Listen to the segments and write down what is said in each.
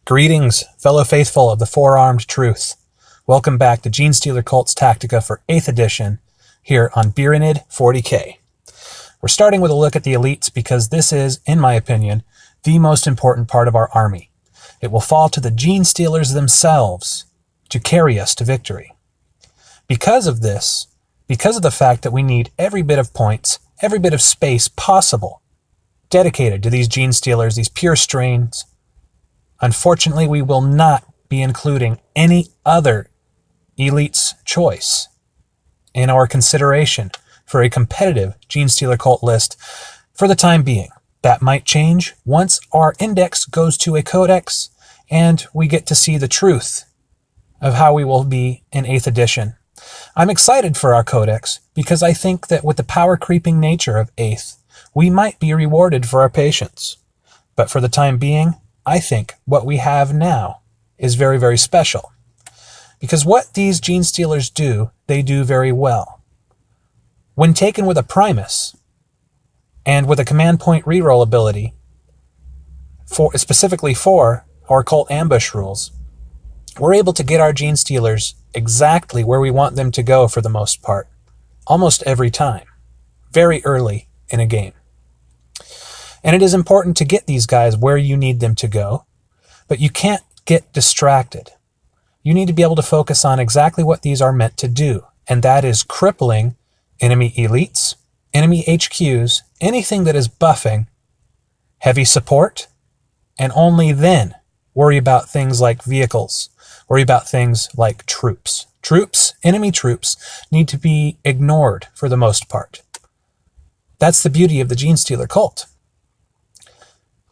Greetings, fellow faithful of the Four-Armed Truth. Welcome back to Genestealer Cults Tactica for 8th edition here on Beeranid 40k. We're starting with a look at the elites because this is, in my opinion, the most important part of our army. It will fall to the Genestealers themselves to carry us to victory. Because of this, because of the fact that we need every bit of points, every bit of space possible dedicated to these Genestealers, these Pure Strains, unfortunately, we will not be including any other elite's choice in our consideration for a competitive Genestealer cult list for the time being. That might change once our index goes to a codex and we get to see the truth of how we will be in 8th edition. I'm excited for our codex because I think that with the power creeping nature of 8th, we might be rewarded for our patience. But for the time being, I think what we have now is very, very special. Because what these Genestealers do, they do very well. When taken with a Primus, and with a command point reroll ability, specifically for our cult ambush rules, we're able to get our Genestealers exactly where we want them to go for the most part, almost every time, very early in a game. And it is important to get these guys where you need them to go, but you can't get distracted. You need to be able to focus on exactly what these are meant to do, and that is crippling enemy elites, enemy HQs, anything that is buffing, heavy support, and only then worry about things like vehicles, worry about things like troops. Enemy troops, need to be ignored for the most part. That's the beauty of the Genestealer cult.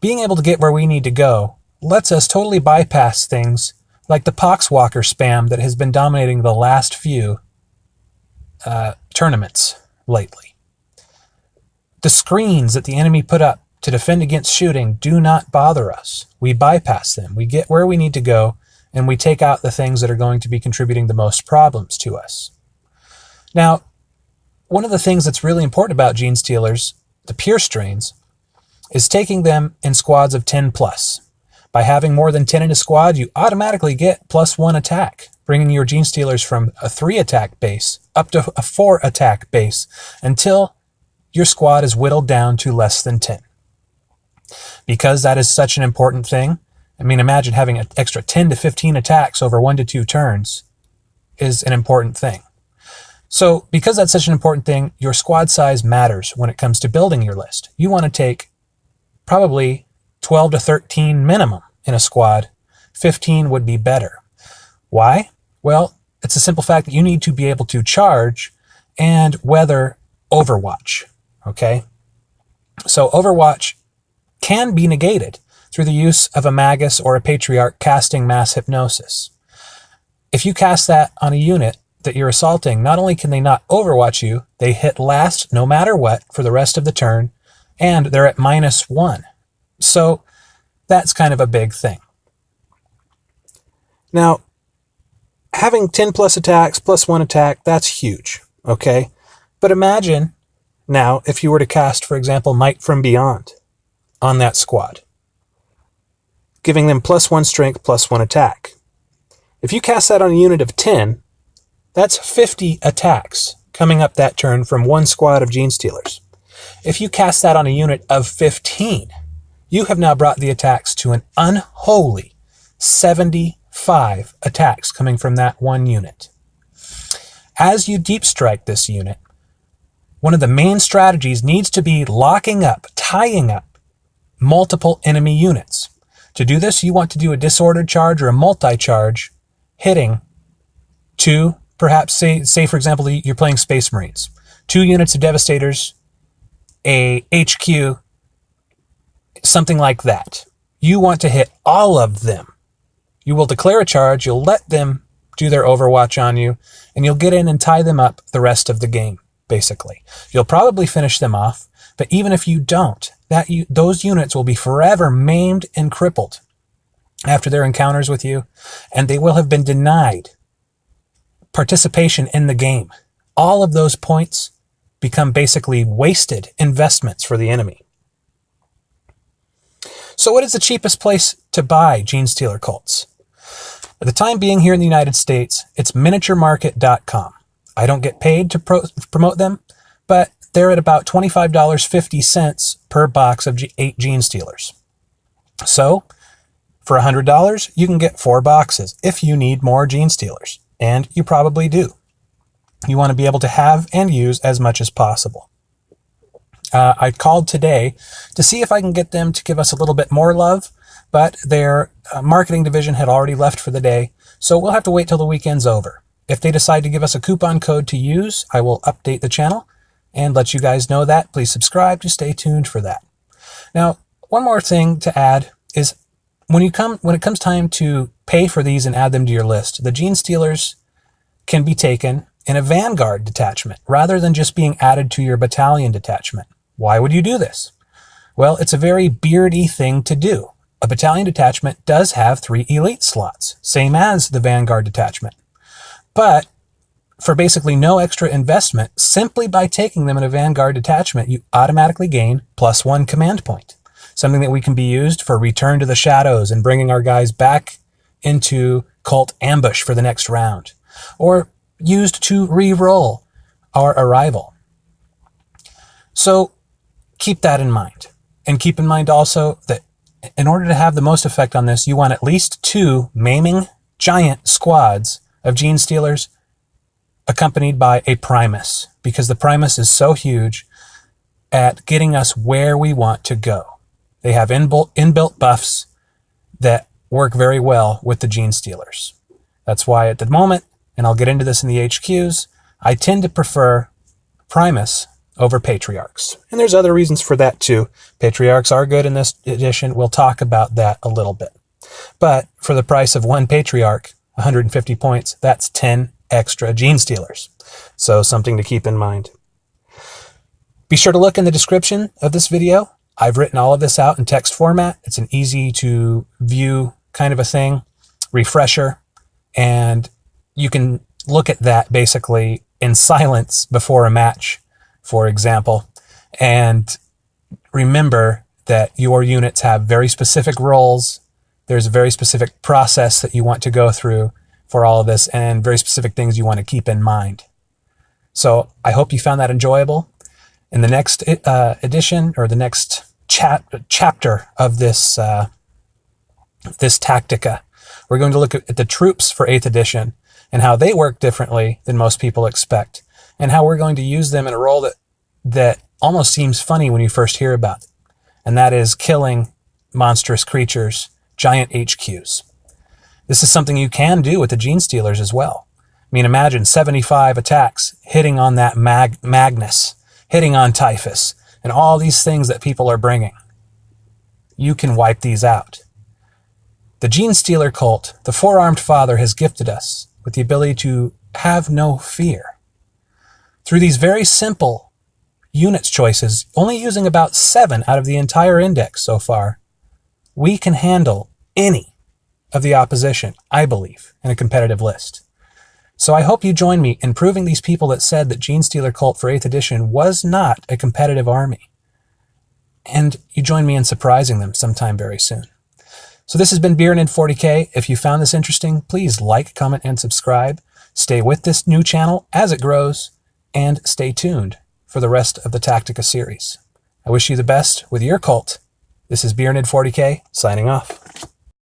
Being able to get where we need to go lets us totally bypass things like the Poxwalker spam that has been dominating the last few tournaments lately. The screens that the enemy put up to defend against shooting do not bother us. We bypass them. We get where we need to go, and we take out the things that are going to be contributing the most problems to us. Now, one of the things that's really important about Genestealers, the Pure Strains, is taking them in squads of 10 plus. By having more than 10 in a squad, you automatically get +1 attack, bringing your Genestealers from a 3 attack base up to a 4 attack base until your squad is whittled down to less than 10. Because that is such an important thing, I mean, imagine having an extra 10 to 15 attacks over 1 to 2 turns is an important thing. So because that's such an important thing, your squad size matters when it comes to building your list. You want to take probably 12 to 13 minimum in a squad. 15 would be better. Why? Well, it's a simple fact that you need to be able to charge and weather Overwatch. Okay? So Overwatch can be negated through the use of a Magus or a Patriarch casting Mass Hypnosis. If you cast that on a unit that you're assaulting, not only can they not Overwatch you, they hit last no matter what for the rest of the turn, and they're at -1. So that's kind of a big thing. Now, having 10 plus attacks, +1 attack, that's huge, okay? But imagine now if you were to cast, for example, Might from Beyond on that squad, giving them +1 strength, +1 attack. If you cast that on a unit of 10, that's 50 attacks coming up that turn from one squad of Genestealers. If you cast that on a unit of 15, you have now brought the attacks to an unholy 75 attacks coming from that one unit. As you deep strike this unit, one of the main strategies needs to be locking up, tying up multiple enemy units. To do this, you want to do a disordered charge or a multi-charge, hitting two, perhaps say for example, you're playing Space Marines. 2 units of Devastators, a HQ, something like that. You want to hit all of them. You will declare a charge, you'll let them do their Overwatch on you, and you'll get in and tie them up the rest of the game, basically. You'll probably finish them off, but even if you don't, those units will be forever maimed and crippled after their encounters with you, and they will have been denied participation in the game. All of those points become basically wasted investments for the enemy. So what is the cheapest place to buy Genestealer Cults? At the time being here in the United States, it's miniaturemarket.com. I don't get paid to promote them, but they're at about $25.50 per box of 8 Genestealers. So, for $100, you can get 4 boxes if you need more Genestealers, and you probably do. You want to be able to have and use as much as possible. I called today to see if I can get them to give us a little bit more love, but their marketing division had already left for the day, so we'll have to wait till the weekend's over. If they decide to give us a coupon code to use, I will update the channel and let you guys know that. Please subscribe to stay tuned for that. Now, one more thing to add is when it comes time to pay for these and add them to your list, the Genestealers can be taken in a Vanguard detachment rather than just being added to your battalion detachment. Why would you do this? Well, it's a very Beeranid-y thing to do. A battalion detachment does have 3 elite slots, same as the Vanguard detachment. But for basically no extra investment, simply by taking them in a Vanguard detachment, you automatically gain +1 command point. Something that we can be used for Return to the Shadows and bringing our guys back into Cult Ambush for the next round. Or used to re-roll our arrival. So keep that in mind. And keep in mind also that in order to have the most effect on this, you want at least 2 maiming giant squads of Genestealers accompanied by a Primus, because the Primus is so huge at getting us where we want to go. They have inbuilt buffs that work very well with the Genestealers. That's why at the moment, and I'll get into this in the HQs, I tend to prefer Primus over Patriarchs. And there's other reasons for that too. Patriarchs are good in this edition. We'll talk about that a little bit. But for the price of 1 Patriarch, 150 points, that's 10 extra Genestealers. So something to keep in mind. Be sure to look in the description of this video. I've written all of this out in text format. It's an easy to view kind of a thing, refresher, and you can look at that basically in silence before a match, for example, and remember that your units have very specific roles. There's a very specific process that you want to go through for all of this, and very specific things you want to keep in mind. So I hope you found that enjoyable. In the next edition, or the next chapter of this Tactica, we're going to look at the troops for 8th edition and how they work differently than most people expect, and how we're going to use them in a role that almost seems funny when you first hear about it, and that is killing monstrous creatures, giant HQs. This is something you can do with the Genestealers as well. I mean, imagine 75 attacks hitting on that Magnus, hitting on Typhus, and all these things that people are bringing. You can wipe these out. The Genestealer Cult, the Four-Armed Father, has gifted us with the ability to have no fear. Through these very simple units choices, only using about 7 out of the entire index so far, we can handle any of the opposition, I believe, in a competitive list. So I hope you join me in proving these people that said that Genestealer Cult for 8th edition was not a competitive army. And you join me in surprising them sometime very soon. So this has been Beeranid 40K. If you found this interesting, please like, comment, and subscribe. Stay with this new channel as it grows, and stay tuned for the rest of the Tactica series. I wish you the best with your cult. This is Beeranid 40K, signing off.